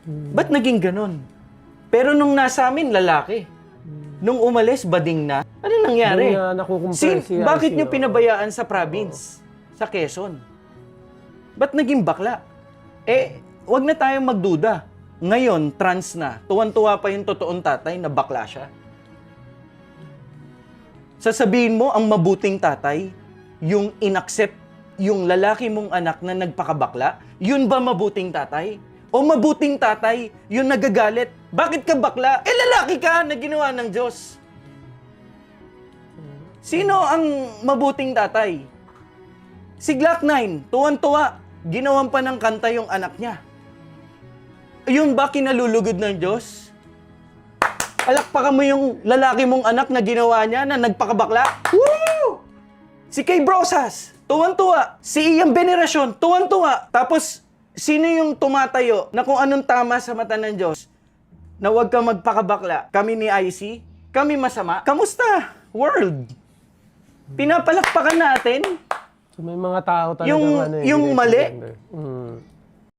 Ba't naging ganon? Pero nung nasa amin, lalaki. Nung umalis, bading na. Ano nangyari? Bakit nyo pinabayaan sa province? Sa Quezon? Ba't naging bakla? Wag na tayong magduda. Ngayon, trans na. Tuwan-tuwa pa yung totoong tatay na bakla siya. Sasabihin mo, ang mabuting tatay, yung inaccept yung lalaki mong anak na nagpakabakla, yun ba mabuting tatay? O mabuting tatay, yung nagagalit, bakit ka bakla? Lalaki ka na ginawa ng Diyos. Sino ang mabuting tatay? Si Glock 9, tuwan-tuwa, ginawan pa ng kanta yung anak niya. Yun ba kinalulugod ng Diyos? Palakpakan mo yung lalaki mong anak na ginawa niya na nagpakabakla? Woo! Si Kay Brosas, tuwan-tuwa. Si Iyang Venerasyon, tuwan-tuwa. Tapos, sino yung tumatayo na kung anong tama sa mata ng Diyos na huwag ka magpakabakla? Kami ni IC? Kami masama? Kamusta, world? Pinapalakpakan natin So may mga tao talaga yung mali.